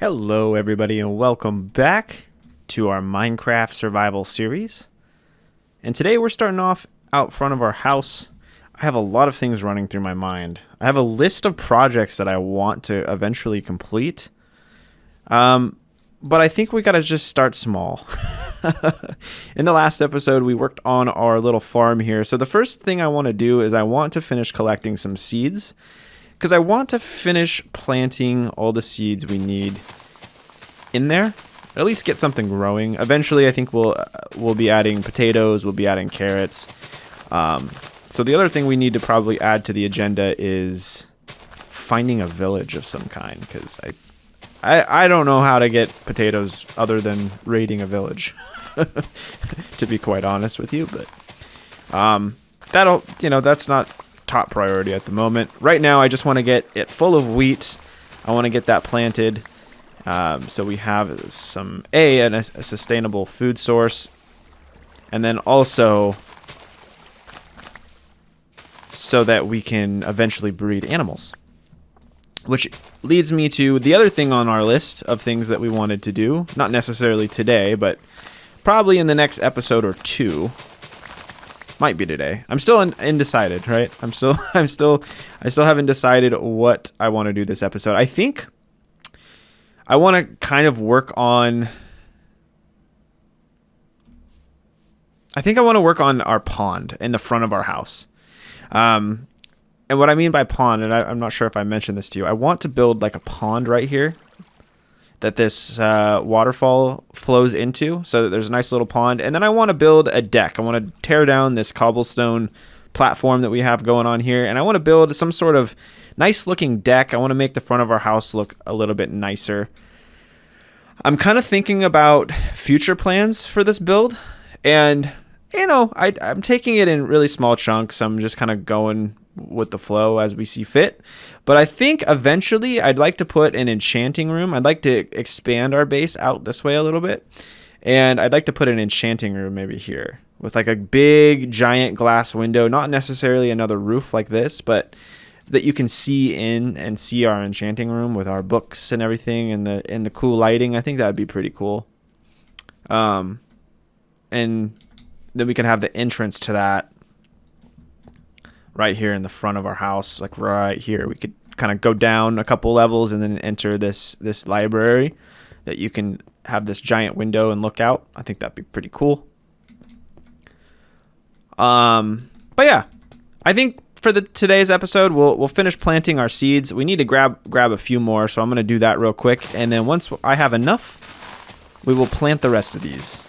Hello everybody and welcome back to our Minecraft survival series. And today we're starting off out front of our house. I have a lot of things running through my mind. I have a list of projects that I want to eventually complete. But I think we gotta just start small. In the last episode, we worked on our little farm here. So the first thing I want to do is I want to finish collecting some seeds, because I want to finish planting all the seeds we need in there. At least get something growing. Eventually, I think we'll be adding potatoes. We'll be adding carrots. So the other thing we need to probably add to the agenda is finding a village of some kind, because I don't know how to get potatoes other than raiding a village, to be quite honest with you. But that's not top priority at the moment. Right now, I just want to get it full of wheat. I want to get that planted, so we have a sustainable food source, and then also so that we can eventually breed animals. Which leads me to the other thing on our list of things that we wanted to do. Not necessarily today, but probably in the next episode or two. Might be today. I'm still undecided, right? I still haven't decided what I want to do this episode. I think I want to kind of work on... I think I want to work on our pond in the front of our house. And what I mean by pond, and I'm not sure if I mentioned this to you, I want to build like a pond right here that this waterfall flows into, so that there's a nice little pond. And then I want to build a deck. I want to tear down this cobblestone platform that we have going on here, and I want to build some sort of nice looking deck. I want to make the front of our house look a little bit nicer. I'm kind of thinking about future plans for this build, and I'm taking it in really small chunks. I'm just kind of going with the flow as we see fit. But I think eventually I'd like to put an enchanting room. I'd like to expand our base out this way a little bit. And I'd like to put an enchanting room maybe here with like a big giant glass window, not necessarily another roof like this, but that you can see in and see our enchanting room with our books and everything and the cool lighting. I think that'd be pretty cool. And then we can have the entrance to that right here in the front of our house, like right here. We could kind of go down a couple levels and then enter this library that you can have this giant window and look out. I think that'd be pretty cool. But yeah, I think for today's episode, we'll finish planting our seeds. We need to grab a few more, so I'm gonna do that real quick, and then once I have enough, we will plant the rest of these.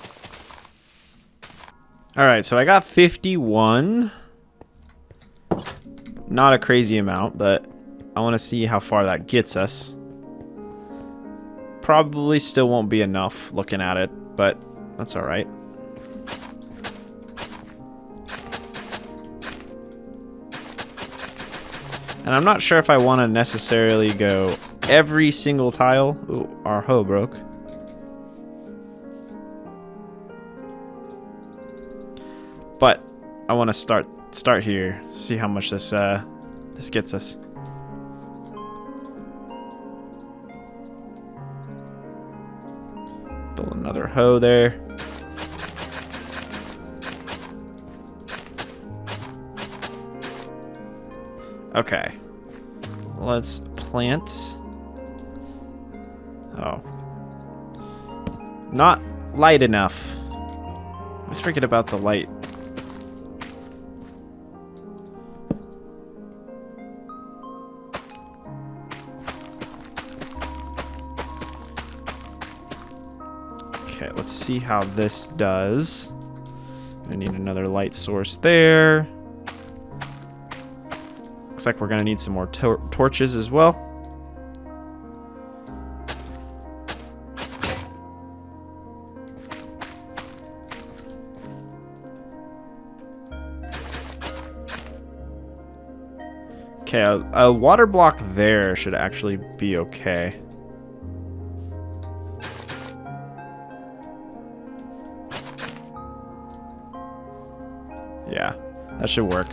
All right, so I got 51. Not a crazy amount, but I want to see how far that gets us. Probably still won't be enough looking at it, but that's all right. And I'm not sure if I want to necessarily go every single tile. Ooh, our hoe broke. But I want to start here, see how much this gets us. Build another hoe there. Okay, let's plant. Oh, not light enough. Let's forget about the light. Okay, let's see how this does. Gonna need another light source there. Looks like we're gonna need some more torches as well. Okay, a water block there should actually be okay. Yeah, that should work.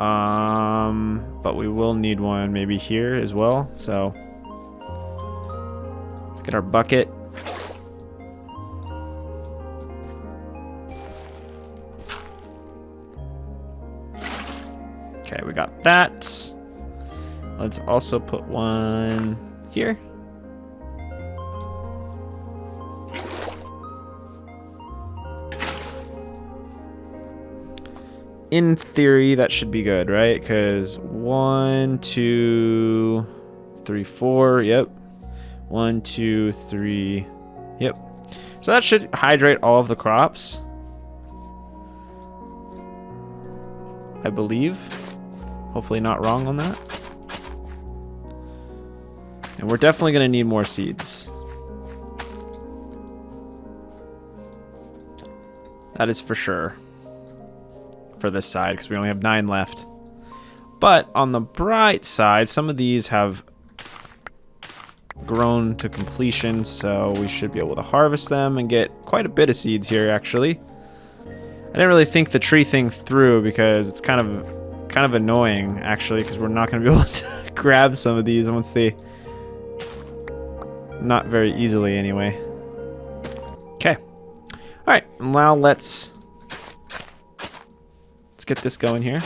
But we will need one maybe here as well. So let's get our bucket. Okay, we got that. Let's also put one here. In theory, that should be good, right? Because 1, 2, 3, 4. Yep. 1, 2, 3. Yep. So that should hydrate all of the crops, I believe. Hopefully not wrong on that. And we're definitely going to need more seeds. That is for sure. For this side, because we only have 9 left. But on the bright side, some of these have grown to completion, so we should be able to harvest them and get quite a bit of seeds here, actually. I didn't really think the tree thing through because it's kind of annoying, actually, because we're not going to be able to grab some of these once they... Not very easily, anyway. Okay. Alright, now let's get this going here.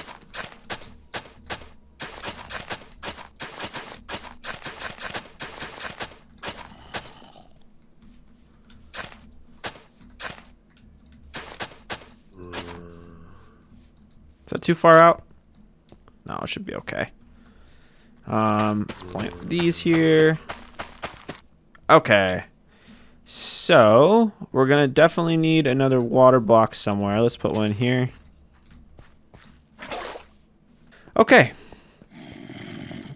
Is that too far out? No, it should be okay. Let's plant these here. Okay. So, we're going to definitely need another water block somewhere. Let's put one here. Okay.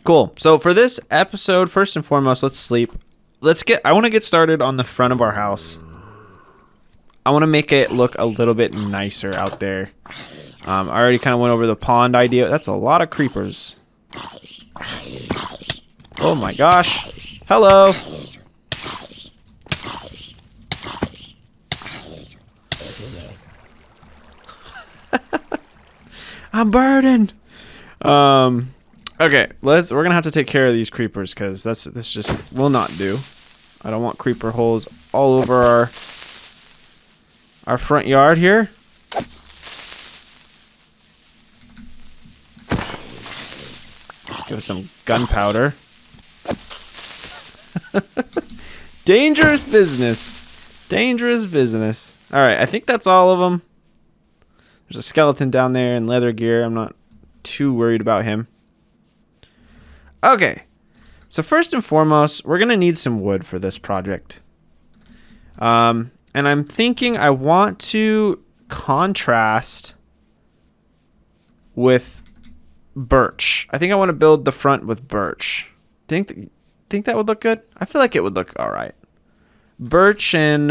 Cool. So for this episode, first and foremost, let's sleep. I want to get started on the front of our house. I want to make it look a little bit nicer out there. I already kind of went over the pond idea. That's a lot of creepers. Oh my gosh. Hello. I'm burning. Okay, we're gonna have to take care of these creepers because this just will not do. I don't want creeper holes all over our front yard here. Give us some gunpowder. Dangerous business. Dangerous business. All right, I think that's all of them. There's a skeleton down there in leather gear. I'm not too worried about him. Okay, so first and foremost, we're gonna need some wood for this project. And I'm thinking I want to contrast with birch. I think I want to build the front with birch. Think that would look good? I feel like it would look all right. Birch and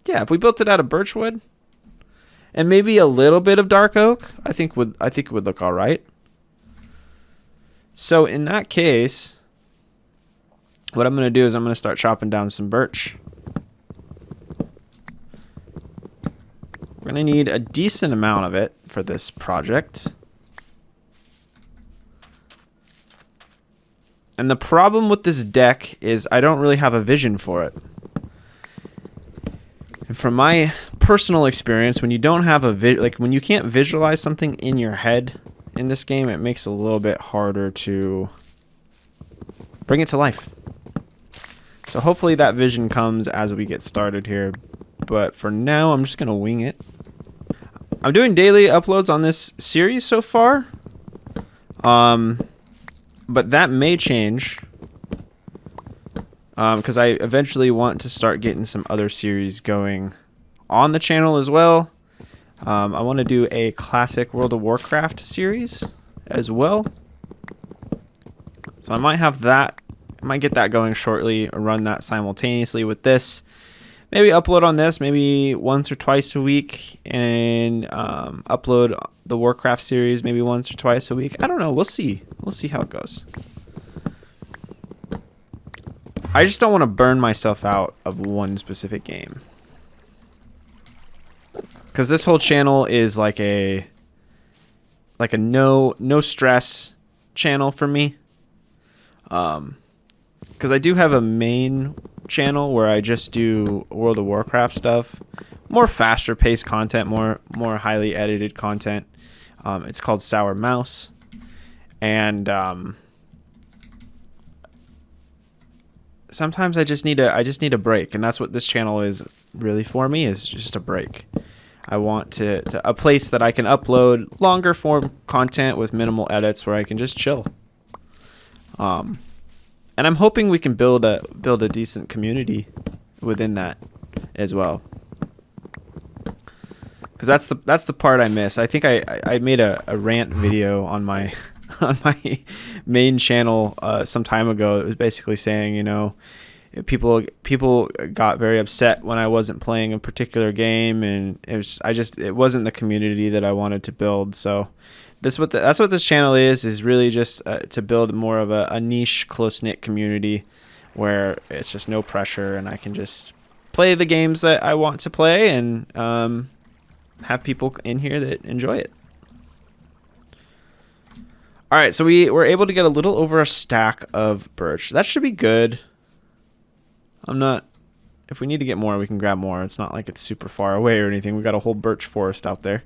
yeah, if we built it out of birch wood and maybe a little bit of dark oak, I think it would look all right. So in that case, what I'm going to do is I'm going to start chopping down some birch. We're going to need a decent amount of it for this project. And the problem with this deck is I don't really have a vision for it. And from my personal experience, when you don't have when you can't visualize something in your head in this game, it makes it a little bit harder to bring it to life. So hopefully that vision comes as we get started here. But for now, I'm just going to wing it. I'm doing daily uploads on this series so far. But that may change. Because I eventually want to start getting some other series going on the channel as well. I want to do a classic World of Warcraft series as well. So I might have that. I might get that going shortly or run that simultaneously with this. Maybe upload on this maybe once or twice a week and upload the Warcraft series maybe once or twice a week. I don't know. We'll see. We'll see how it goes. I just don't want to burn myself out of one specific game. Because this whole channel is like a like a no stress channel for me. Because I do have a main channel where I just do World of Warcraft stuff, more faster paced content, more highly edited content. It's called Sour Mouse, and sometimes I just need a break, and that's what this channel is really for me, is just a break. I want to a place that I can upload longer form content with minimal edits where I can just chill. And I'm hoping we can build a decent community within that as well. Because that's the part I miss. I think I made a rant video on my on my main channel some time ago. It was basically saying, you know, people got very upset when I wasn't playing a particular game, and it wasn't the community that I wanted to build. So that's what this channel is really just to build more of a niche, close-knit community where it's just no pressure, and I can just play the games that I want to play, and have people in here that enjoy it. All right, so we were able to get a little over a stack of birch. That should be good. If we need to get more, we can grab more. It's not like it's super far away or anything. We got a whole birch forest out there.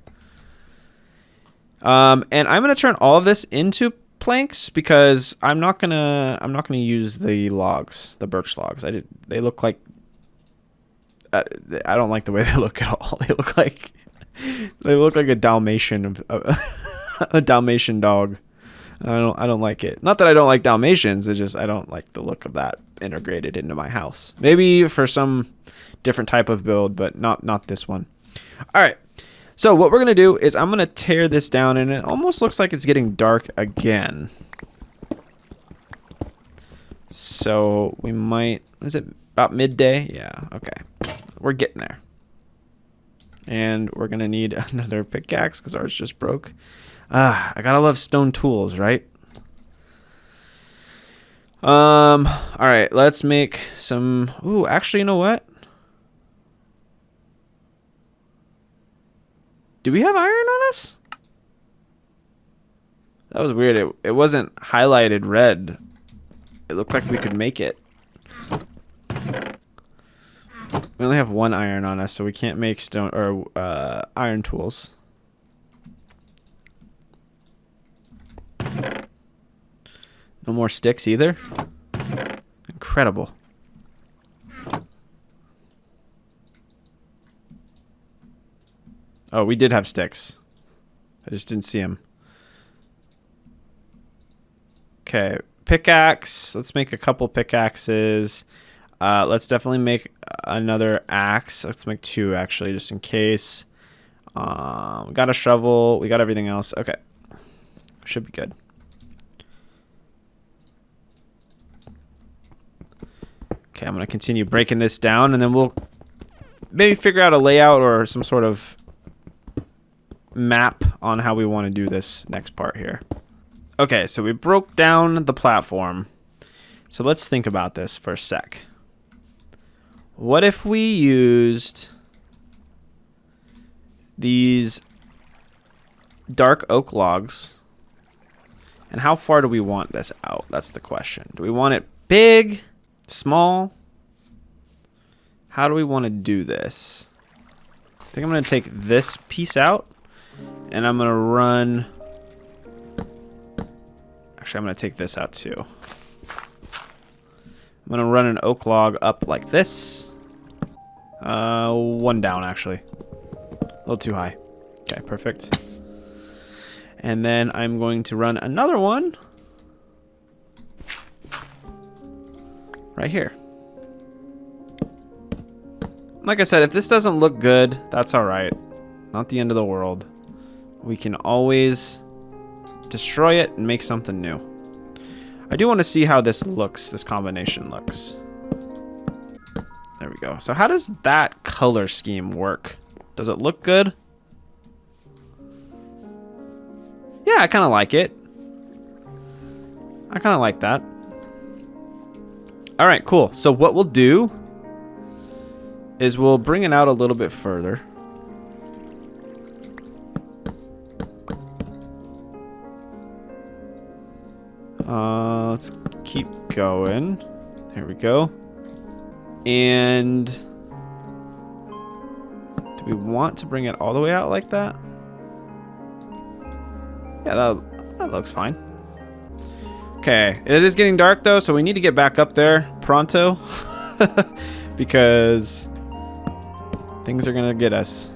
And I'm gonna turn all of this into planks because I'm not gonna use the logs, the birch logs. They look like I don't like the way they look at all. They look like a Dalmatian a Dalmatian dog. I don't like it. Not that I don't like Dalmatians. It's just I don't like the look of that integrated into my house. Maybe for some different type of build, but not this one. All right. So what we're going to do is I'm going to tear this down, and it almost looks like it's getting dark again. So we might... Is it about midday? Yeah, okay. We're getting there. And we're going to need another pickaxe because ours just broke. I gotta love stone tools, right? All right, let's make some... Ooh, actually, you know what? Do we have iron on us? That was weird. It wasn't highlighted red. It looked like we could make it. We only have one iron on us, so we can't make stone or iron tools. No more sticks either. Incredible. Oh, we did have sticks. I just didn't see them. Okay, pickaxe. Let's make a couple pickaxes. Let's definitely make another axe. Let's make two, actually, just in case. We got a shovel. We got everything else. Okay. Should be good. Okay, I'm going to continue breaking this down, and then we'll maybe figure out a layout or some sort of map on how we want to do this next part here. Okay, so we broke down the platform. So let's think about this for a sec. What if we used these dark oak logs? And how far do we want this out? That's the question. Do we want it big, small? How do we want to do this? I think I'm going to take this piece out, and I'm going to run... Actually, I'm going to take this out too. I'm going to run an oak log up like this. One down, actually. A little too high. Okay, perfect. And then I'm going to run another one right here. Like I said, if this doesn't look good, that's all right. Not the end of the world. We can always destroy it and make something new. I do want to see how this looks, this combination looks. There we go. So how does that color scheme work? Does it look good? Yeah, I kind of like it. I kind of like that. All right, cool. So what we'll do is we'll bring it out a little bit further. Let's keep going. There we go. And do we want to bring it all the way out like that? Yeah, that looks fine. Okay, it is getting dark though, so we need to get back up there pronto because things are gonna get us.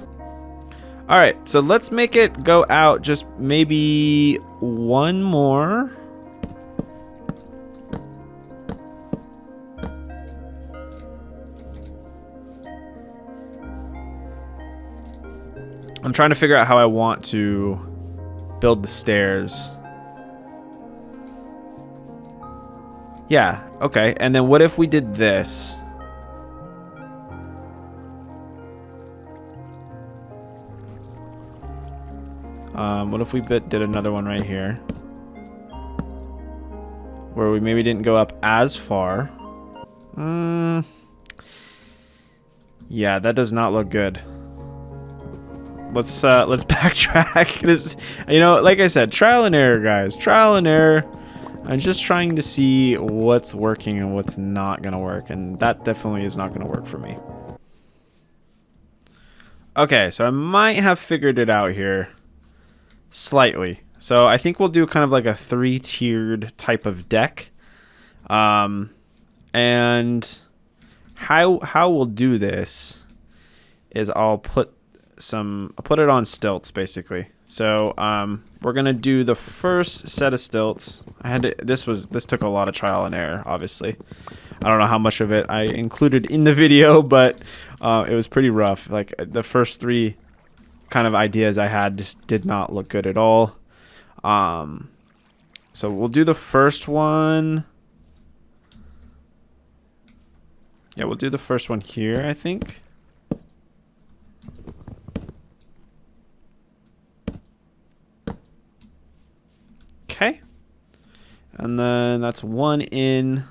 All right, so let's make it go out just maybe one more. I'm trying to figure out how I want to build the stairs. Yeah, okay. And then what if we did this? What if we did another one right here? Where we maybe didn't go up as far. Yeah, that does not look good. Let's backtrack. This, you know, like I said, trial and error, guys. Trial and error. I'm just trying to see what's working and what's not gonna work, and that definitely is not gonna work for me. Okay, so I might have figured it out here slightly. So I think we'll do kind of like a 3-tiered type of deck. And how we'll do this is I'll put it on stilts basically. So we're gonna do the first set of stilts. This took a lot of trial and error, obviously. I don't know how much of it I included in the video, but it was pretty rough. Like the first 3 kind of ideas I had just did not look good at all. So we'll do the first one. Yeah, we'll do the first one here, I think. Okay. And then that's one in.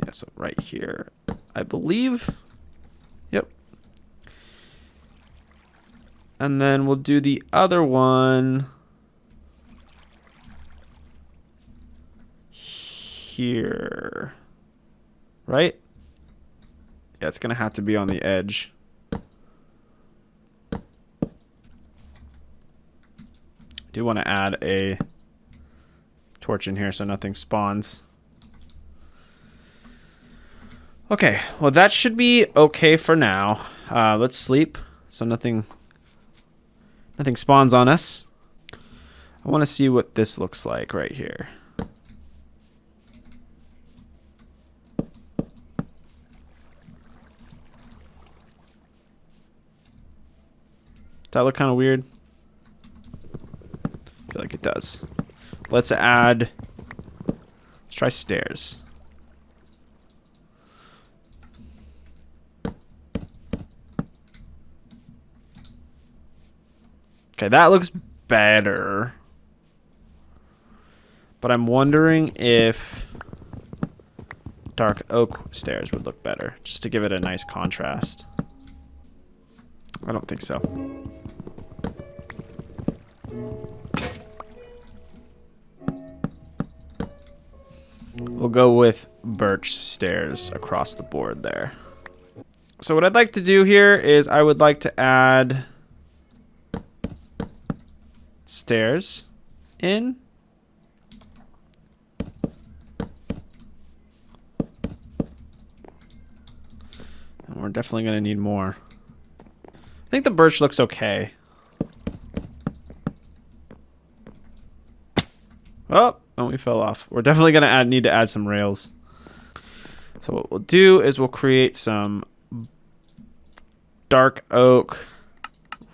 Yeah, so right here, I believe. Yep. And then we'll do the other one here. Right? Yeah, it's going to have to be on the edge. Do want to add a torch in here so nothing spawns. Okay, well that should be okay for now. Let's sleep so nothing spawns on us. I want to see what this looks like right here. Does that look kind of weird? I feel like it does. Let's try stairs. Okay, that looks better. But I'm wondering if dark oak stairs would look better, just to give it a nice contrast. I don't think so. We'll go with birch stairs across the board there. So what I'd like to do here is I would like to add stairs in. And we're definitely going to need more. I think the birch looks okay. Oh, we fell off. We're definitely going to need to add some rails. So what we'll do is we'll create some dark oak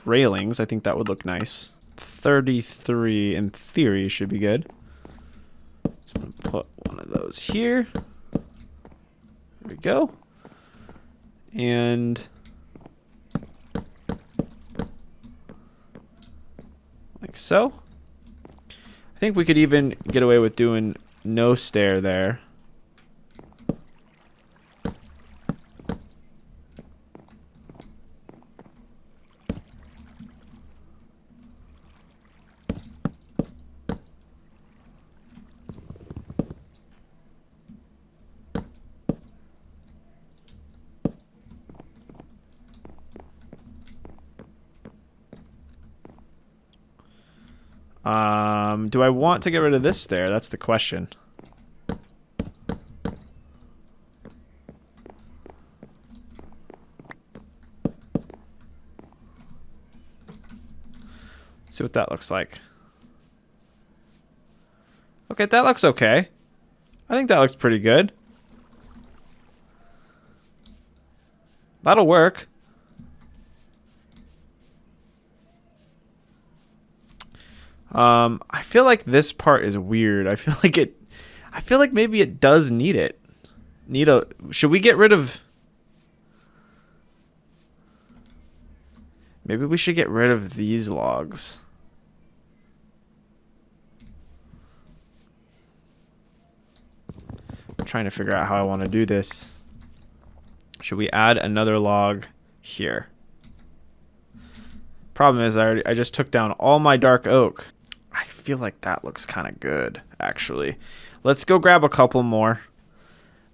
railings. I think that would look nice. 33 in theory should be good. So I'm going to put one of those here. There we go. And like so. I think we could even get away with doing no stair there. Do I want to get rid of this stair? That's the question. Let's see what that looks like. Okay, that looks okay. I think that looks pretty good. That'll work. I feel like this part is weird. I feel like maybe it does need it. Should we get rid of... Maybe we should get rid of these logs. I'm trying to figure out how I want to do this. Should we add another log here? Problem is, I just took down all my dark oak. I feel like that looks kind of good, actually. Let's go grab a couple more.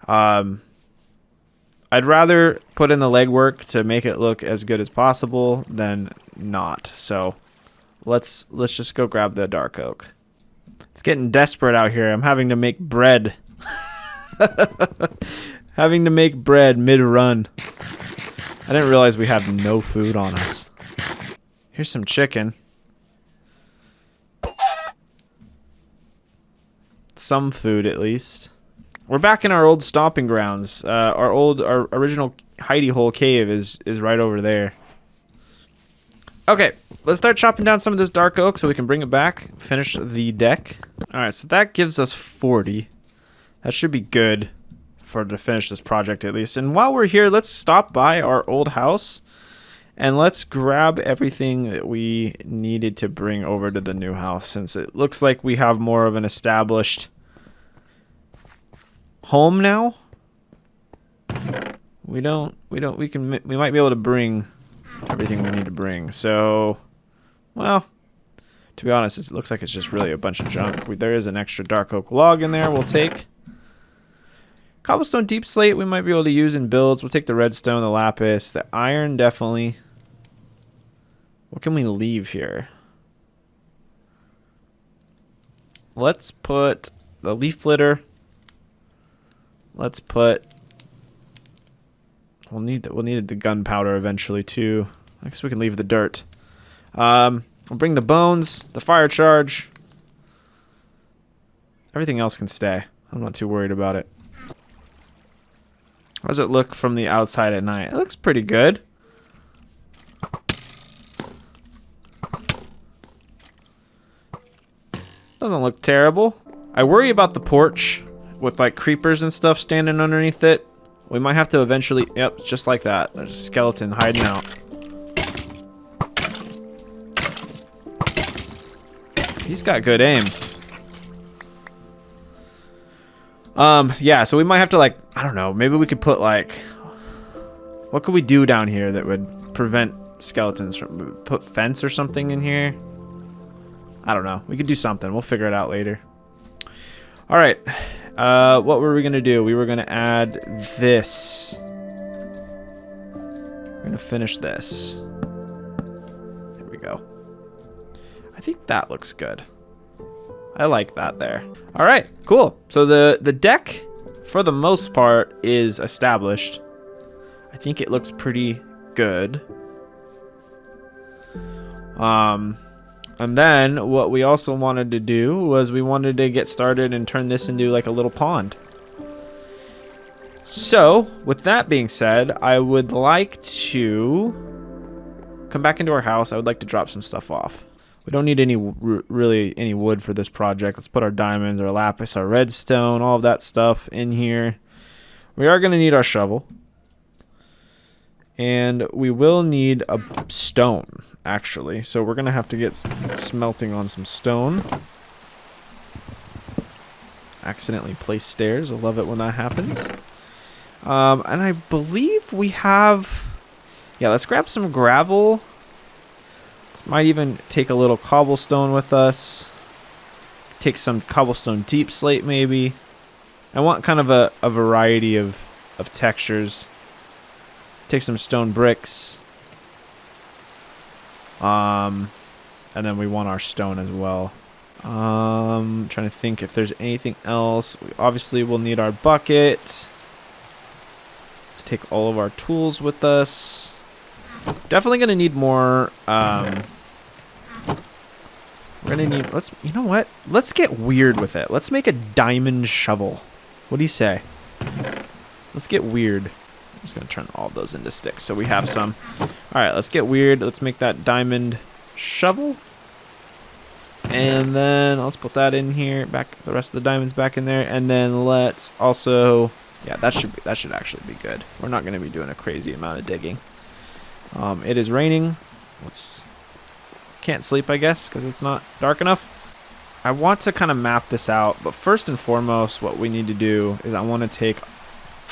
I'd rather put in the legwork to make it look as good as possible than not. So let's just go grab the dark oak. It's getting desperate out here. I'm having to make bread. Having to make bread mid-run. I didn't realize we have no food on us. Here's some chicken. Some food, at least. We're back in our old stomping grounds. Our original hidey hole cave is right over there. Okay, let's start chopping down some of this dark oak so we can bring it back. Finish the deck. Alright, so that gives us 40. That should be good to finish this project at least. And while we're here, let's stop by our old house and let's grab everything that we needed to bring over to the new house, since it looks like we have more of an established home now. We might be able to bring everything we need to bring. So, well, to be honest, it looks like it's just really a bunch of junk. There is an extra dark oak log in there we'll take. Cobblestone deep slate we might be able to use in builds. We'll take the redstone, the lapis, the iron definitely. What can we leave here? Let's put the leaf litter. Let's put... We'll need the gunpowder eventually too. I guess we can leave the dirt. We'll bring the bones, the fire charge. Everything else can stay. I'm not too worried about it. How does it look from the outside at night? It looks pretty good. Doesn't look terrible. I worry about the porch with like creepers and stuff standing underneath it. We might have to eventually... Yep, just like that. There's a skeleton hiding out. He's got good aim. Yeah, so we might have to, like, I don't know, maybe we could put, like, what could we do down here that would prevent skeletons from... Put fence or something in here? I don't know. We could do something. We'll figure it out later. Alright. What were we going to do? We were going to add this. We're going to finish this. There we go. I think that looks good. I like that there. All right, cool. So the deck, for the most part, is established. I think it looks pretty good. And then what we also wanted to do was we wanted to get started and turn this into like a little pond. So with that being said, I would like to come back into our house. I would like to drop some stuff off. We don't need really any wood for this project. Let's put our diamonds, our lapis, our redstone, all of that stuff in here. We are going to need our shovel. And we will need a stone, actually. So we're going to have to get smelting on some stone. Accidentally placed stairs. I love it when that happens. And I believe we have... Yeah, let's grab some gravel. This might even take a little cobblestone with us. Take some cobblestone deep slate maybe. I want kind of a variety of textures. Take some stone bricks. And then we want our stone as well. Trying to think if there's anything else. We obviously will need our bucket. Let's take all of our tools with us. Definitely gonna need more. We're gonna need. You know what? Let's get weird with it. Let's make a diamond shovel. What do you say? Let's get weird. I'm just gonna turn all of those into sticks so we have some. All right, let's get weird. Let's make that diamond shovel. And then let's put that in here. Back the rest of the diamonds back in there. And then let's also. Yeah, that should actually be good. We're not going to be doing a crazy amount of digging. It is raining. Can't sleep, I guess, because it's not dark enough. I want to kind of map this out, but first and foremost, what we need to do is I want to take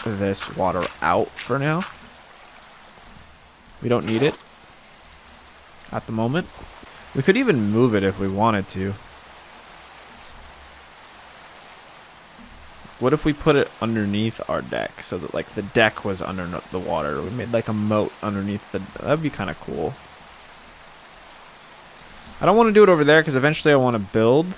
this water out for now. We don't need it at the moment. We could even move it if we wanted to. What if we put it underneath our deck so that like the deck was under the water? We made like a moat underneath that'd be kind of cool. I don't want to do it over there because eventually I want to build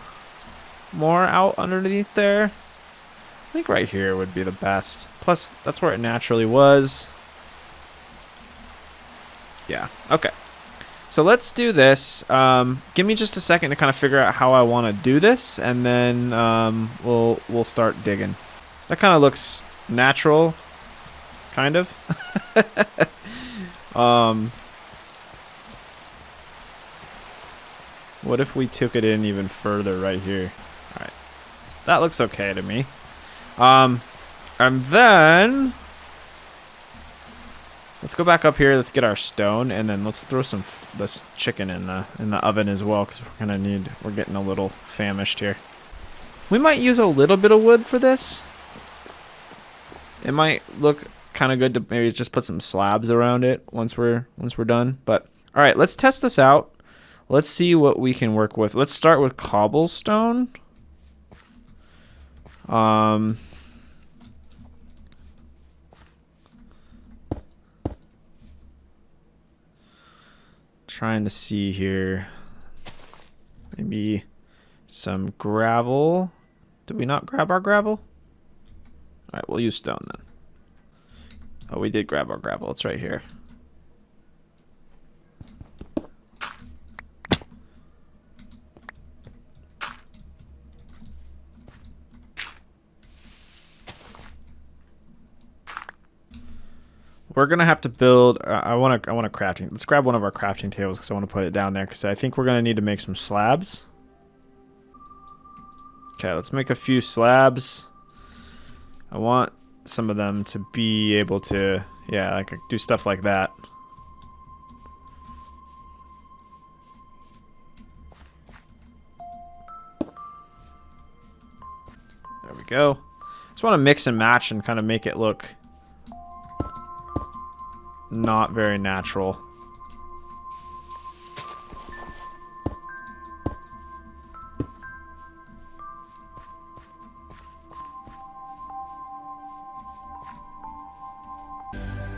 more out underneath there. I think right here would be the best. Plus, that's where it naturally was. Yeah, okay. So let's do this. Give me just a second to kind of figure out how I want to do this, and then we'll start digging. That kind of looks natural, kind of. What if we took it in even further right here? All right, that looks okay to me. And then let's go back up here. Let's get our stone, and then let's throw this chicken in the oven as well, because we're getting a little famished here. We might use a little bit of wood for this. It might look kind of good to maybe just put some slabs around it once we're done. But all right, let's test this out. Let's see what we can work with. Let's start with cobblestone. Trying to see here. Maybe some gravel. Did we not grab our gravel? All right, we'll use stone then. Oh, we did grab our gravel. It's right here. We're gonna have to build. I want a crafting. Let's grab one of our crafting tables because I want to put it down there because I think we're gonna need to make some slabs. Okay, let's make a few slabs. I want some of them to be able to, yeah, like do stuff like that. There we go. Just want to mix and match and kind of make it look not very natural.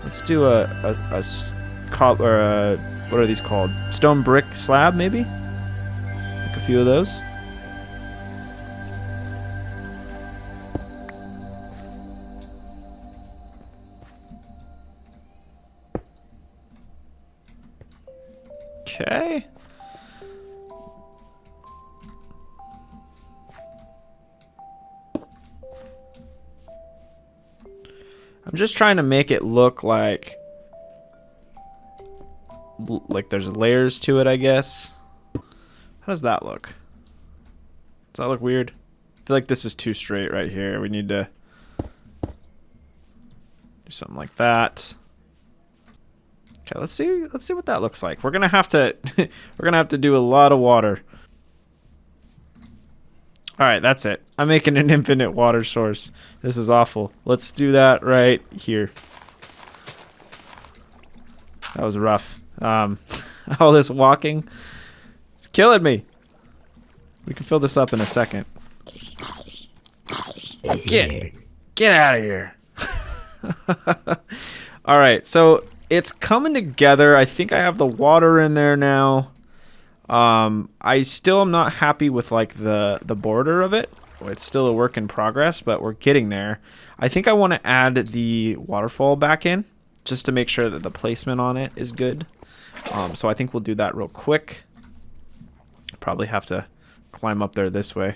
Let's do a what are these called? Stone brick slab, maybe? Make a few of those. Okay. I'm just trying to make it look like there's layers to it, I guess. How does that look? Does that look weird? I feel like this is too straight right here. We need to do something like that. Okay, let's see what that looks like. We're gonna have to do a lot of water. All right, that's it. I'm making an infinite water source. This is awful. Let's do that right here. That was rough. All this walking, it's killing me. We can fill this up in a second. Get out of here. All right, so it's coming together. I think I have the water in there now. I still am not happy with like the border of it. It's still a work in progress, but we're getting there. I think I want to add the waterfall back in just to make sure that the placement on it is good. So I think we'll do that real quick. Probably have to climb up there this way.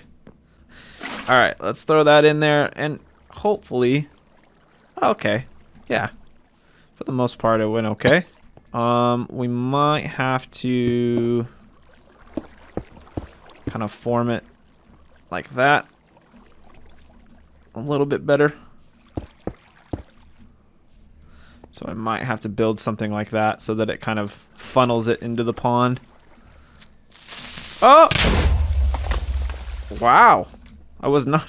All right, let's throw that in there and hopefully, okay, yeah. For the most part, it went okay. We might have to kind of form it like that a little bit better. So I might have to build something like that so that it kind of funnels it into the pond. Oh! Wow. I was not...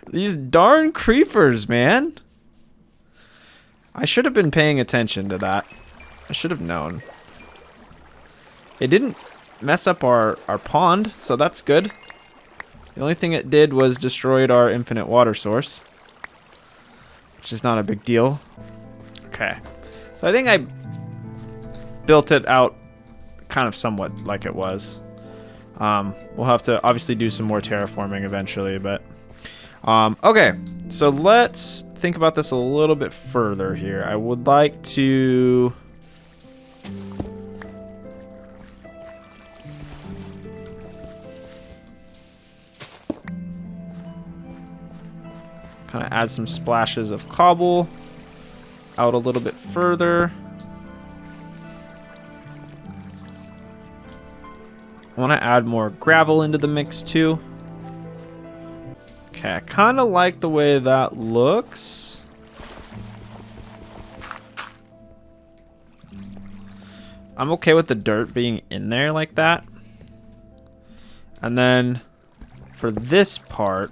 These darn creepers, man. I should have been paying attention to that. I should have known. It didn't mess up our pond, so that's good. The only thing it did was destroyed our infinite water source, which is not a big deal. Okay. So I think I built it out kind of somewhat like it was. We'll have to obviously do some more terraforming eventually, but okay. So let's think about this a little bit further here. I would like to kind of add some splashes of cobble out a little bit further. I want to add more gravel into the mix too. Okay, I kind of like the way that looks. I'm okay with the dirt being in there like that. And then for this part,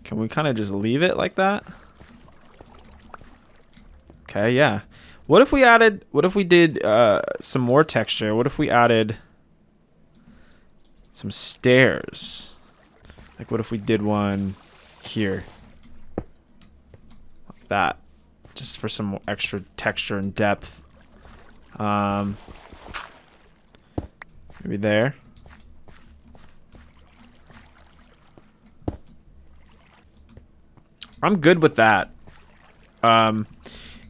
can we kind of just leave it like that? Okay, yeah. What if we did some more texture? What if we added some stairs? Like what if we did one here? Like that. Just for some extra texture and depth. Maybe there. I'm good with that.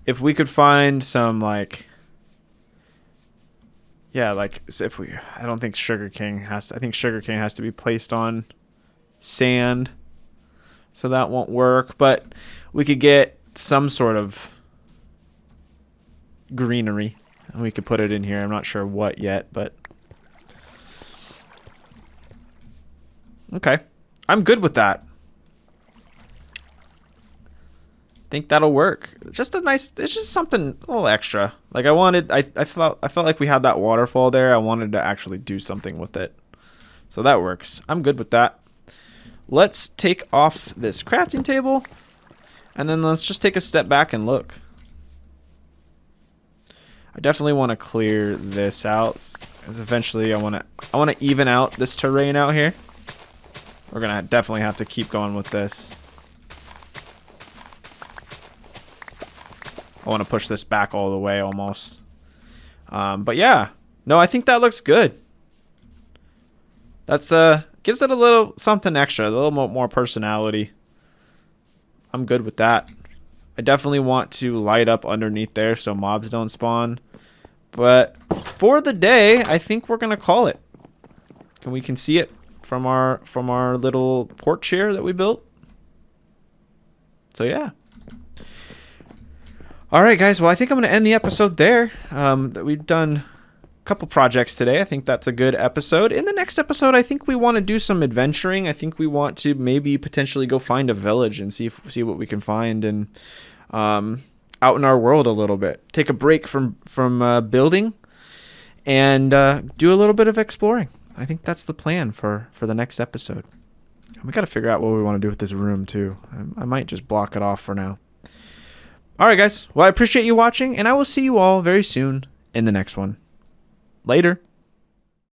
If we could find some like, yeah, like if we, I don't think sugarcane has to, I think sugarcane has to be placed on sand, so that won't work. But we could get some sort of greenery, and we could put it in here. I'm not sure what yet, but okay, I'm good with that. Think that'll work. Just a nice, it's just something a little extra. Like I felt like we had that waterfall there. I wanted to actually do something with it. So that works. I'm good with that. Let's take off this crafting table and then let's just take a step back and look. I definitely want to clear this out because eventually I want to even out this terrain out here. We're going to definitely have to keep going with this. I want to push this back all the way almost. But yeah, no, I think that looks good. That's gives it a little something extra, a little more personality. I'm good with that. I definitely want to light up underneath there so mobs don't spawn. But for the day, I think we're gonna call it. And we can see it from our little porch here that we built. So yeah. All right, guys. Well, I think I'm going to end the episode there. We've done a couple projects today. I think that's a good episode. In the next episode, I think we want to do some adventuring. I think we want to maybe potentially go find a village and see what we can find and out in our world a little bit. Take a break from building and do a little bit of exploring. I think that's the plan for the next episode. We got to figure out what we want to do with this room too. I might just block it off for now. All right, guys. Well, I appreciate you watching, and I will see you all very soon in the next one. Later.